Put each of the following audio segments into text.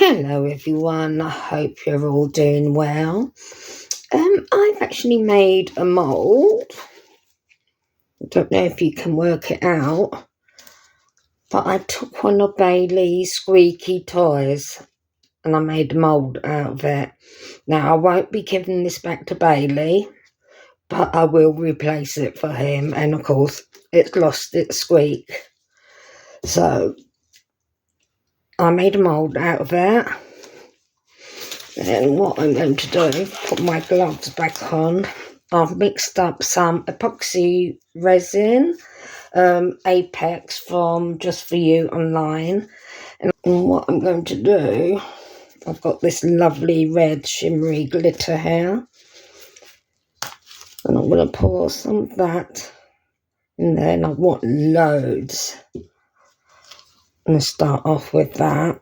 Hello everyone, I hope you're all doing well. I've actually made a mould. I don't know if you can work it out, but I took one of Bailey's squeaky toys and I made a mould out of it. Now I won't be giving this back to Bailey, but I will replace it for him, and of course it's lost its squeak. So I made a mould out of it. And what I'm going to do, put my gloves back on. I've mixed up some epoxy resin, Apex from Just For You online. And what I'm going to do, I've got this lovely red shimmery glitter here. And I'm going to pour some of that in there. And I want loads. I'm going to start off with that.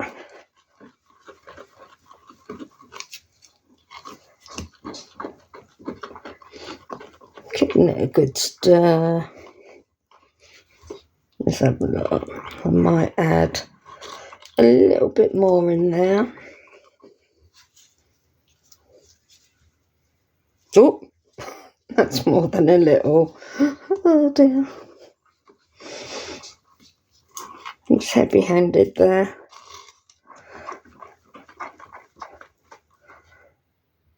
Giving it a good stir. Let's have a look. I might add a little bit more in there. Oh, that's more than a little. Oh dear. It's heavy-handed there.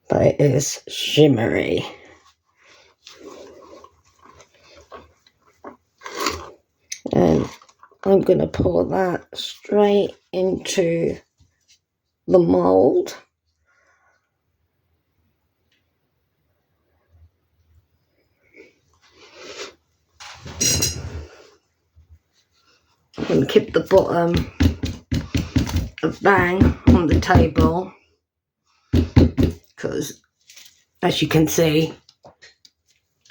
But it is shimmery. And I'm going to pour that straight into the mould. I'm going to keep the bottom of bang on the table because, as you can see,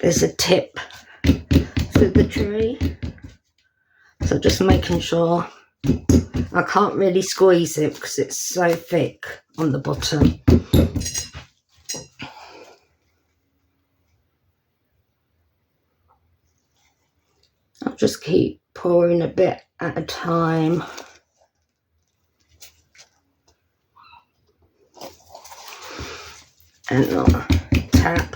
there's a tip to the tree. So just making sure. I can't really squeeze it because it's so thick on the bottom. I'll just keep pouring a bit at a time. And I'll tap.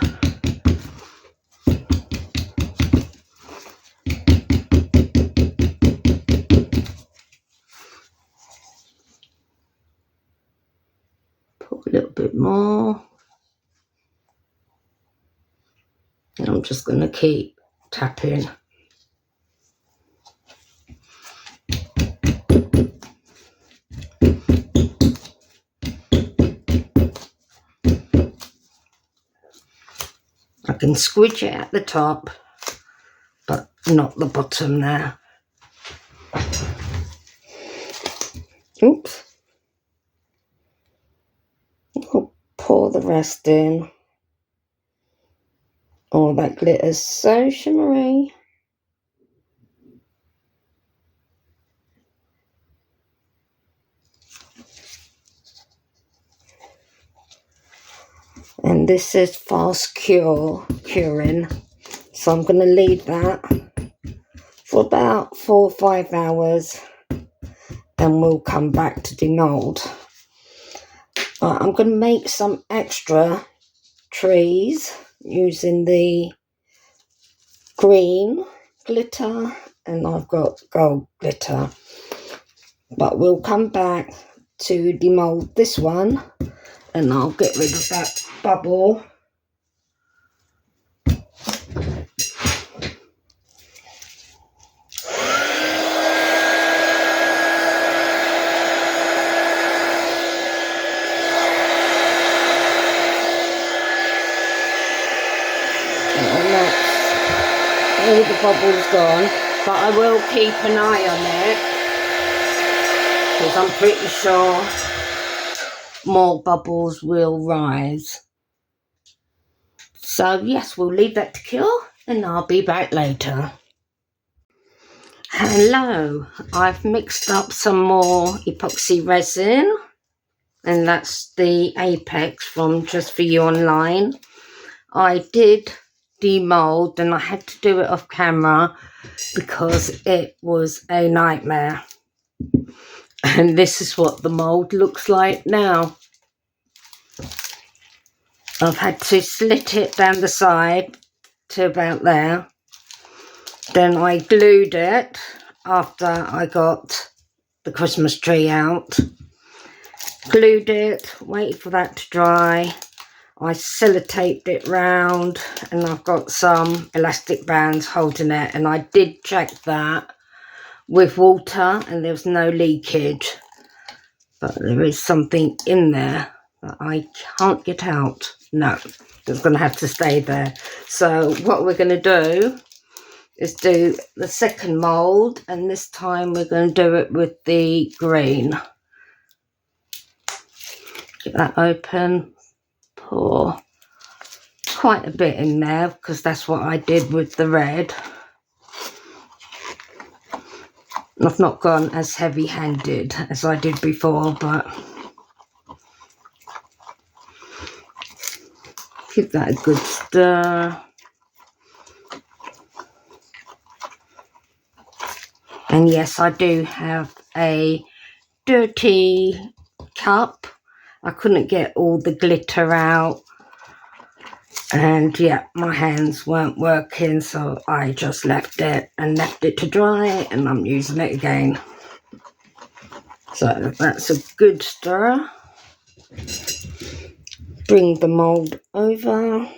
Pour a little bit more. And I'm just going to keep tapping. I can squidge it at the top, but not the bottom there. Oops. I'll pour the rest in. Oh, that glitter's so shimmery. And this is fast curing. So I'm going to leave that for about 4 or 5 hours. And we'll come back to demold. I'm going to make some extra trees using the green glitter, and I've got gold glitter. But we'll come back to demold this one, and I'll get rid of that bubble. All the bubbles gone, but I will keep an eye on it because I'm pretty sure more bubbles will rise. So yes, we'll leave that to cure and I'll be back later. Hello, I've mixed up some more epoxy resin, and that's the Apex from Just For You online. I did demold and I had to do it off camera because it was a nightmare. And this is what the mould looks like now. I've had to slit it down the side to about there. Then I glued it after I got the Christmas tree out. Glued it, waited for that to dry. I sellotaped it round, and I've got some elastic bands holding it, and I did check that with water and there's no leakage, but there is something in there that I can't get out. No, it's going to have to stay there. So what we're going to do is do the second mould, and this time we're going to do it with the green. Get that open, pour quite a bit in there because that's what I did with the red. I've not gone as heavy-handed as I did before, but give that a good stir. And yes, I do have a dirty cup. I couldn't get all the glitter out. And yeah, my hands weren't working, so I just left it to dry, and I'm using it again. So that's a good stir. Bring the mould over.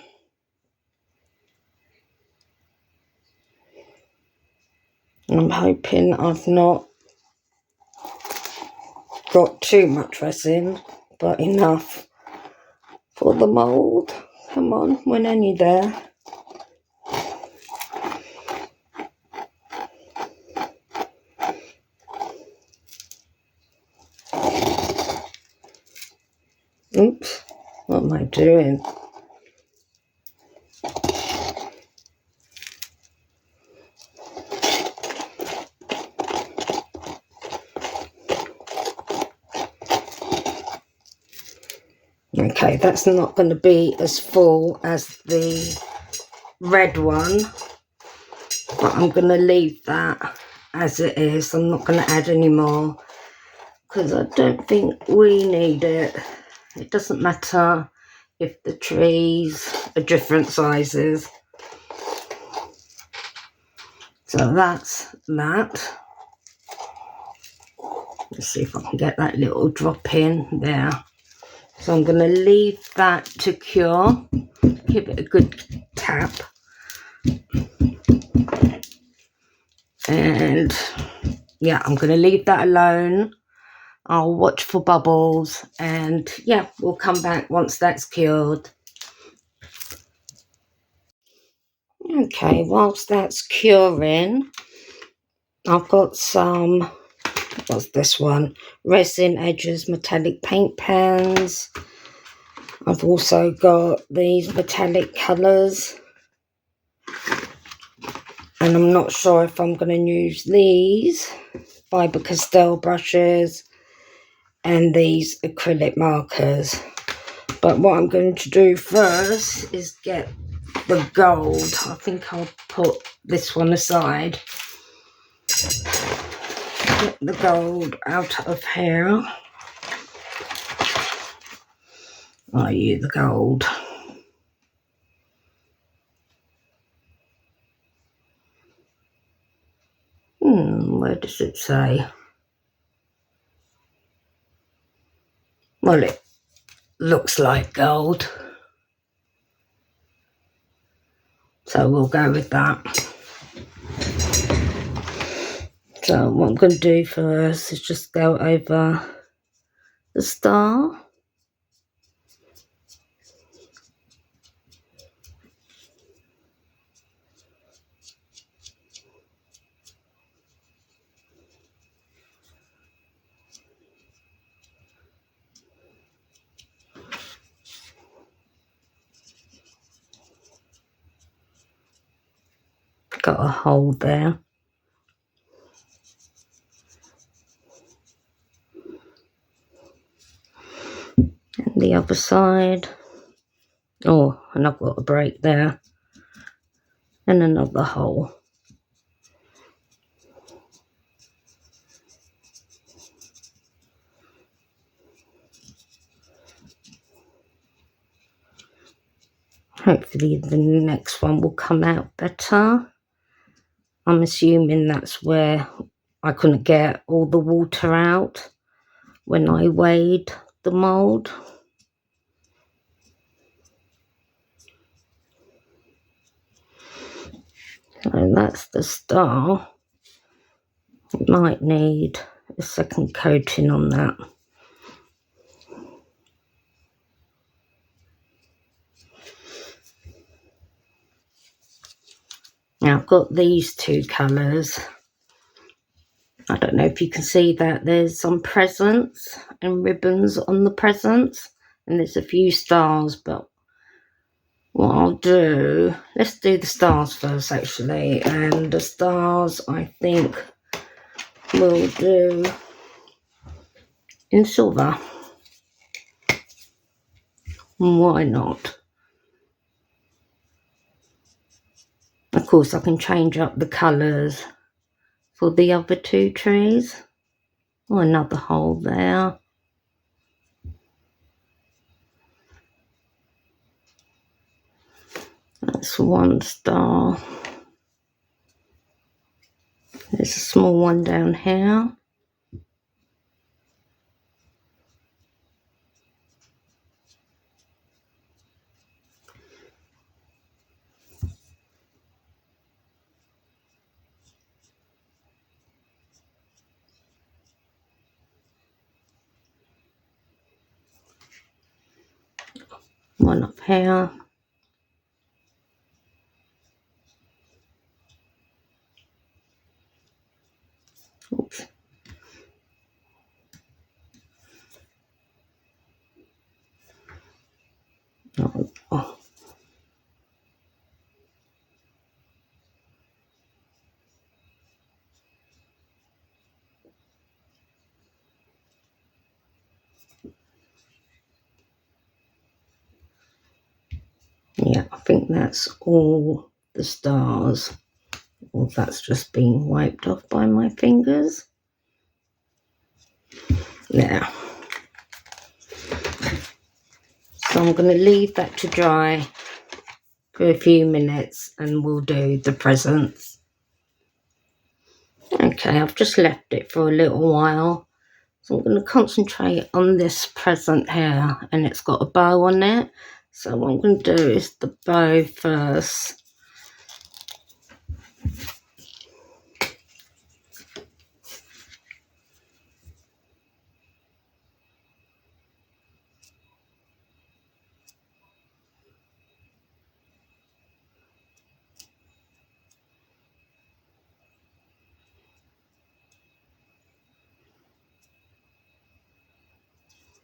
I'm hoping I've not got too much resin, but enough for the mould. Come on, we're nearly there. Oops, what am I doing? Okay, that's not going to be as full as the red one, but I'm going to leave that as it is. I'm not going to add any more because I don't think we need it. It doesn't matter if the trees are different sizes. So that's that. Let's see if I can get that little drop in there. So I'm going to leave that to cure. Give it a good tap. And yeah, I'm going to leave that alone. I'll watch for bubbles, and yeah, we'll come back once that's cured. Okay, whilst that's curing, I've got some, what's this one? Resin Edges metallic paint pans. I've also got these metallic colours, and I'm not sure if I'm going to use these Faber-Castell brushes and these acrylic markers. But what I'm going to do first is get the gold. I think I'll put this one aside. Get the gold out of here. Are you the gold? Where does it say? Well, it looks like gold, so we'll go with that. So what I'm going to do first is just go over the star. Got a hole there. And the other side. Oh, and I've got a break there. And another hole. Hopefully the next one will come out better. I'm assuming that's where I couldn't get all the water out when I weighed the mould. So that's the star. It might need a second coating on that. Now I've got these two colours. I don't know if you can see that there's some presents and ribbons on the presents, and there's a few stars, but what I'll do, let's do the stars first actually, and the stars I think we'll do in silver. Why not? Of course I can change up the colours for the other two trees. Oh, another hole there. That's one star. There's a small one down here. One up here. Oops. Oh. Yeah, I think that's all the stars. Well, that's just been wiped off by my fingers. There. So I'm going to leave that to dry for a few minutes and we'll do the presents. Okay, I've just left it for a little while. So I'm going to concentrate on this present here, and it's got a bow on it. So what I'm going to do is the bow first.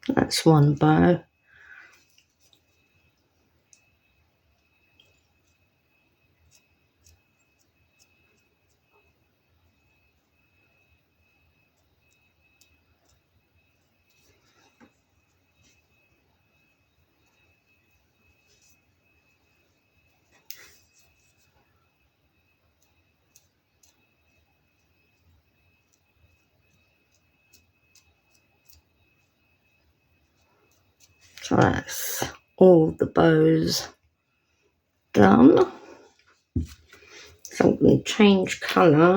That's one bow. So that's all the bows done. So I'm going to change colour.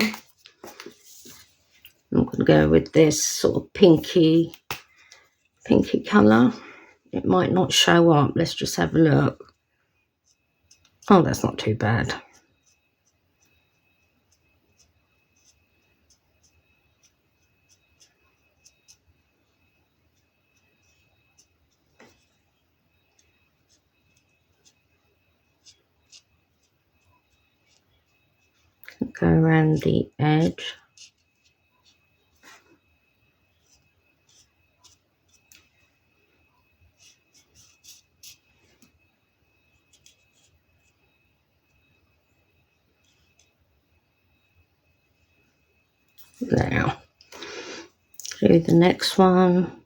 I'm going to go with this sort of pinky colour. It might not show up. Let's just have a look. Oh, that's not too bad. Go around the edge. Now, do the next one.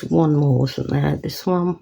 was one more, wasn't there? This one.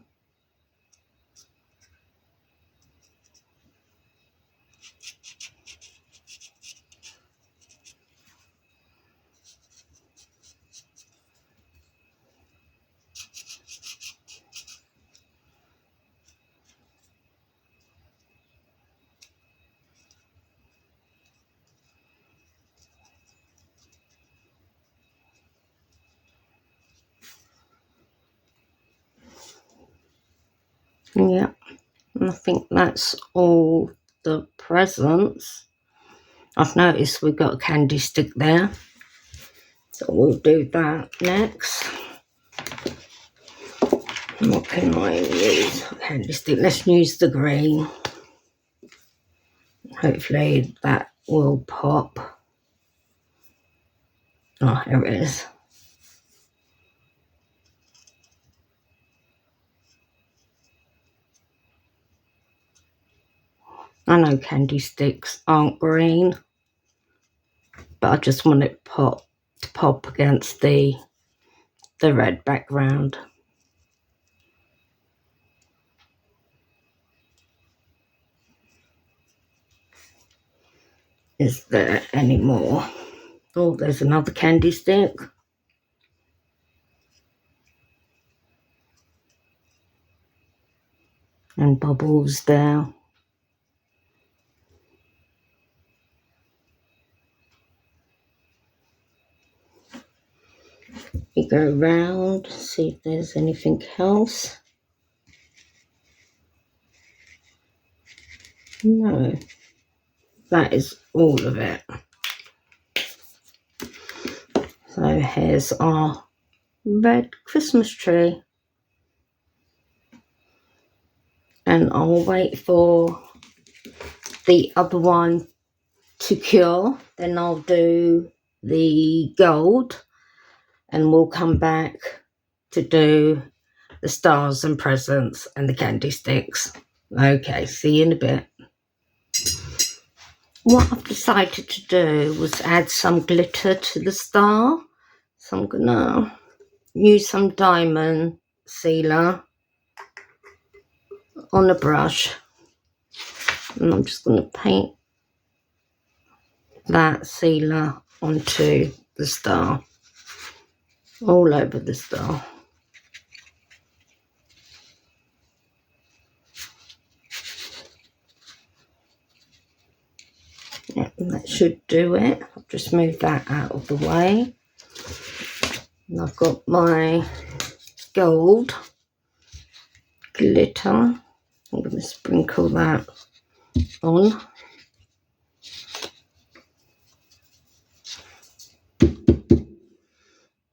Yeah, and I think that's all the presents. I've noticed we've got a candy stick there, so we'll do that next. What can I use? Candy stick. Let's use the green. Hopefully that will pop. Oh, here it is. I know candy sticks aren't green, but I just want it to pop against the red background. Is there any more? Oh, there's another candy stick. And bubbles there. We go around, see if there's anything else. No, that is all of it. So here's our red Christmas tree. And I'll wait for the other one to cure. Then I'll do the gold and we'll come back to do the stars and presents and the candy sticks. Okay, see you in a bit. What I've decided to do was add some glitter to the star. So I'm going to use some diamond sealer on a brush. And I'm just going to paint that sealer onto the star. All over the star. Yeah, that should do it. I'll just move that out of the way. And I've got my gold glitter. I'm going to sprinkle that on.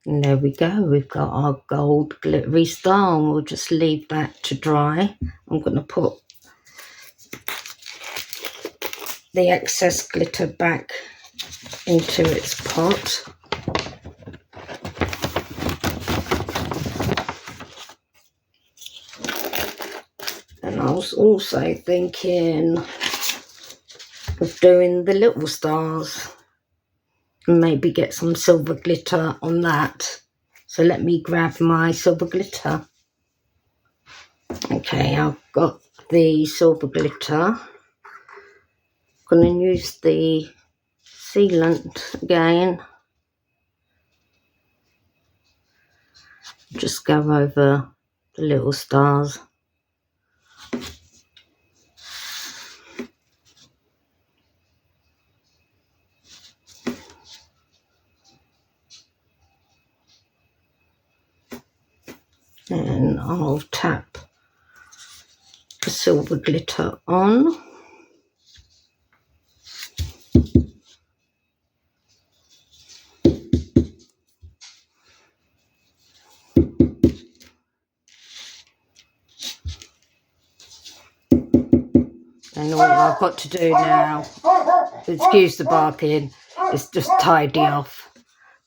And there we go. We've got our gold glittery star, and we'll just leave that to dry. I'm going to put the excess glitter back into its pot. And I was also thinking of doing the little stars and maybe get some silver glitter on that. So let me grab my silver glitter. Okay, I've got the silver glitter. I'm going to use the sealant again. Just go over the little stars. And I'll tap the silver glitter on. And all I've got to do now, excuse the barking, is just tidy off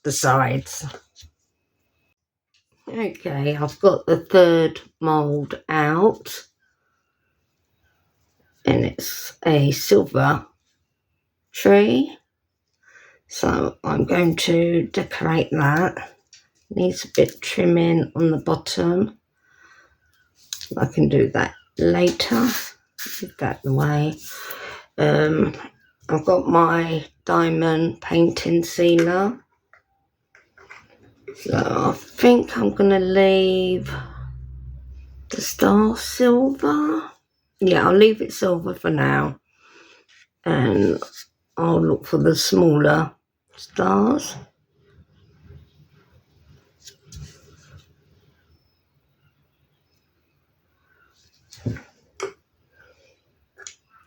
the sides. Okay, I've got the third mould out. And it's a silver tree. So I'm going to decorate that. Needs a bit trimming on the bottom. I can do that later. Move that away. I've got my diamond painting sealer. So I think I'm going to leave the star silver. Yeah, I'll leave it silver for now. And I'll look for the smaller stars.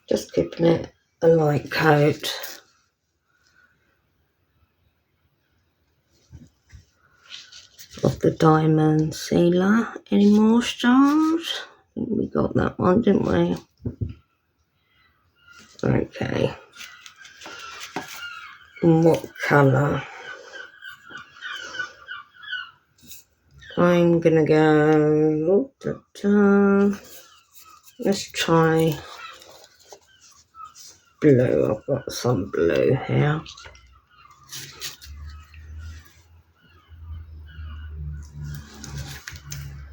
Just giving it a light coat. Of the diamond sealer. Any more stars? I think we got that one, didn't we? Okay. And what colour? I'm gonna go. Let's try blue. I've got some blue here.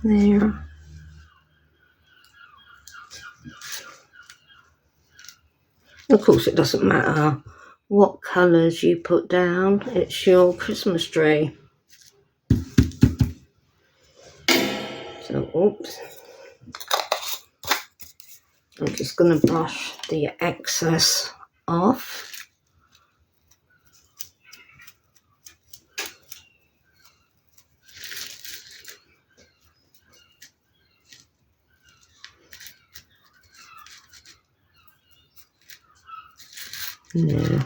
There. Of course, it doesn't matter what colours you put down. It's your Christmas tree. So, oops. I'm just going to brush the excess off. Yeah.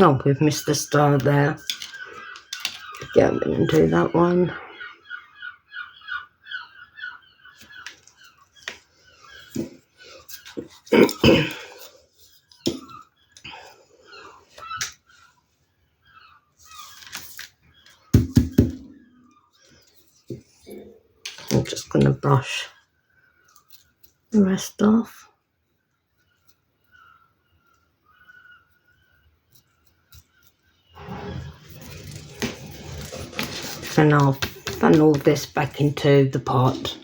Oh, we've missed the star there. Yeah, I'm going to do that one. I'm just going to brush the rest off. And I'll funnel this back into the pot.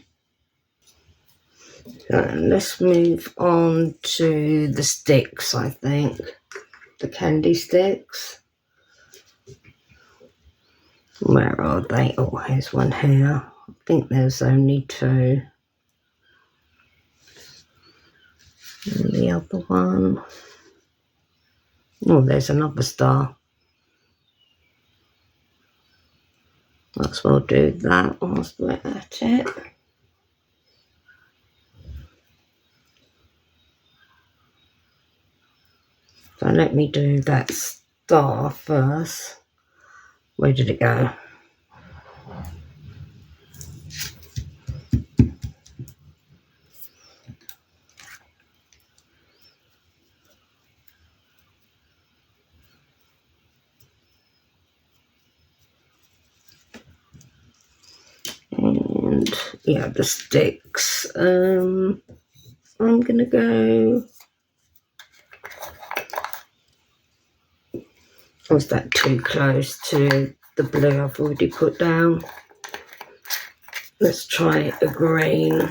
And let's move on to the sticks, I think. The candy sticks. Where are they? Oh, here's one here. I think there's only two. And the other one. Oh, there's another star. Might as well do that whilst we're at it. So let me do that star first. Where did it go? And yeah, the sticks. I'm gonna go. Was that too close to the blue I've already put down? Let's try a green.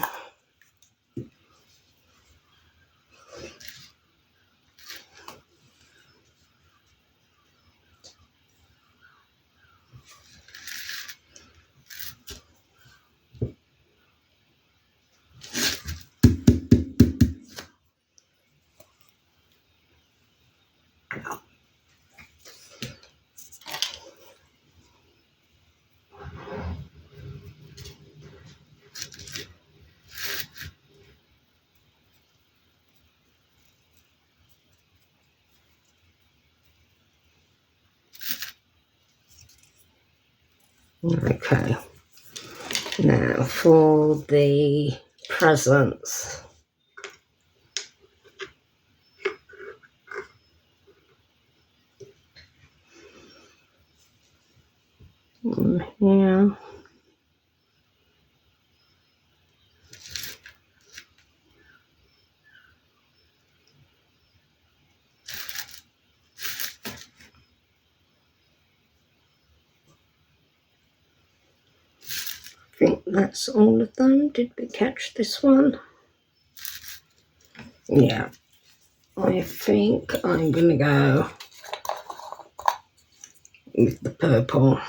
Okay. Now for the presents. Here. that's all of them. Did we catch this one? Yeah. I think I'm going to go with the purple.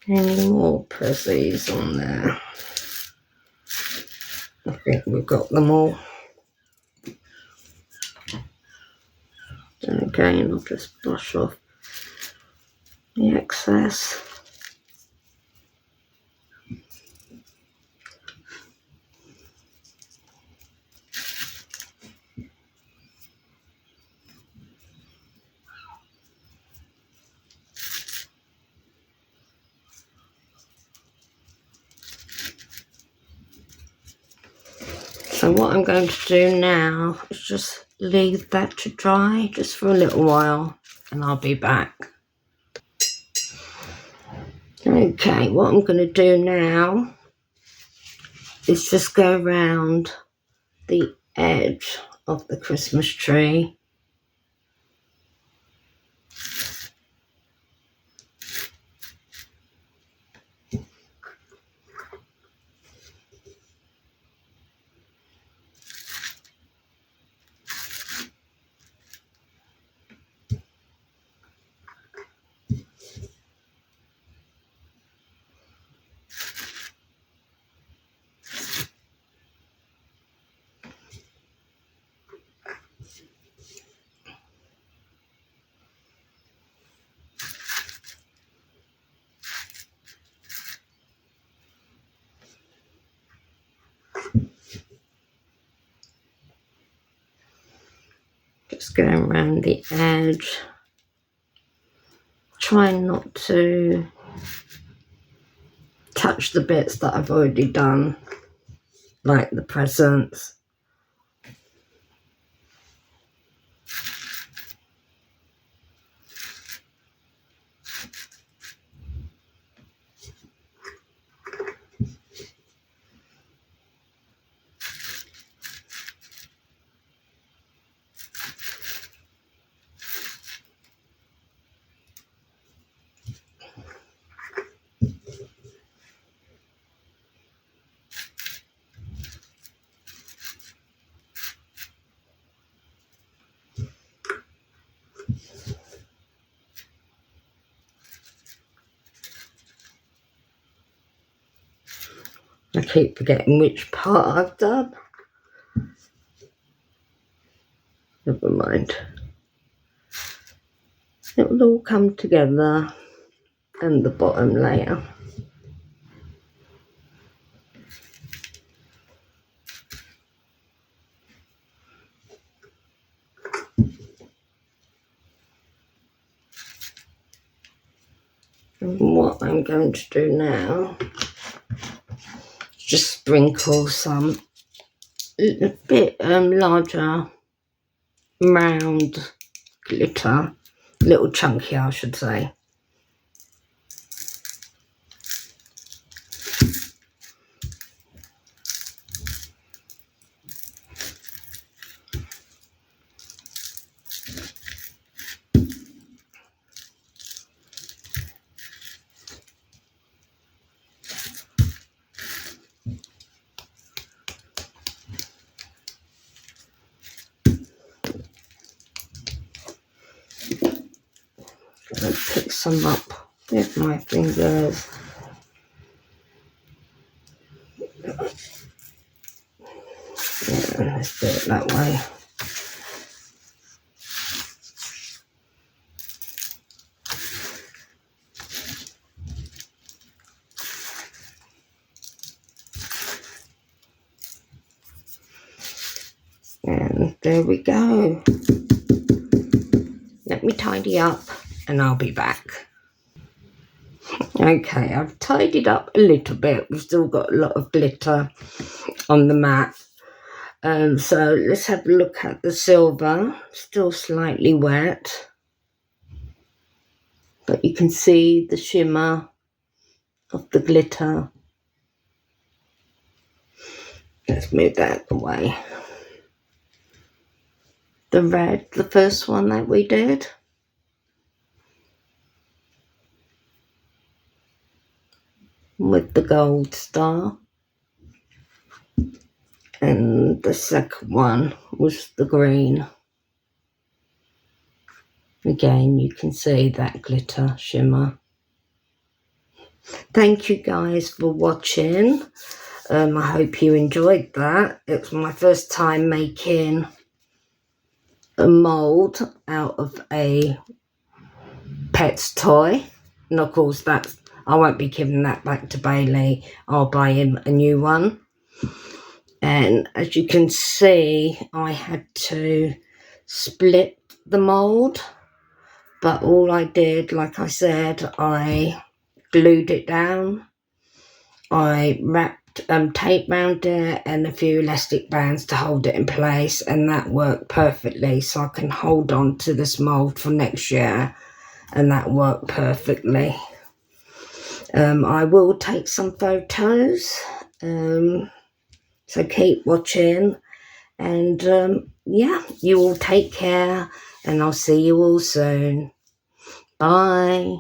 Any more prezzies on there? I think we've got them all. And again, I'll just brush off the excess. So what I'm going to do now is just leave that to dry just for a little while, and I'll be back. Okay, what I'm going to do now is just go around the edge of the Christmas tree. Just going around the edge, trying not to touch the bits that I've already done, like the presents. I keep forgetting which part I've done. Never mind. It will all come together, and the bottom layer. And what I'm going to do now is just sprinkle some a bit larger round glitter, little chunky I should say. And pick some up with my fingers. Yeah, let's do it that way. And there we go. Let me tidy up and I'll be back. Okay, I've tidied up a little bit. We've still got a lot of glitter on the mat. So let's have a look at the silver. Still slightly wet, but you can see the shimmer of the glitter. Let's move that away. The red, the first one that we did. With the gold star. And the second one was the green. Again, you can see that glitter shimmer. Thank you guys for watching. I hope you enjoyed that. It was my first time making a mould out of a pet's toy. And of course, I won't be giving that back to Bailey. I'll buy him a new one. And as you can see, I had to split the mould. But all I did, like I said, I glued it down. I wrapped tape round it and a few elastic bands to hold it in place, and that worked perfectly. So I can hold on to this mould for next year, and that worked perfectly. I will take some photos, so keep watching, and yeah, you all take care, and I'll see you all soon. Bye.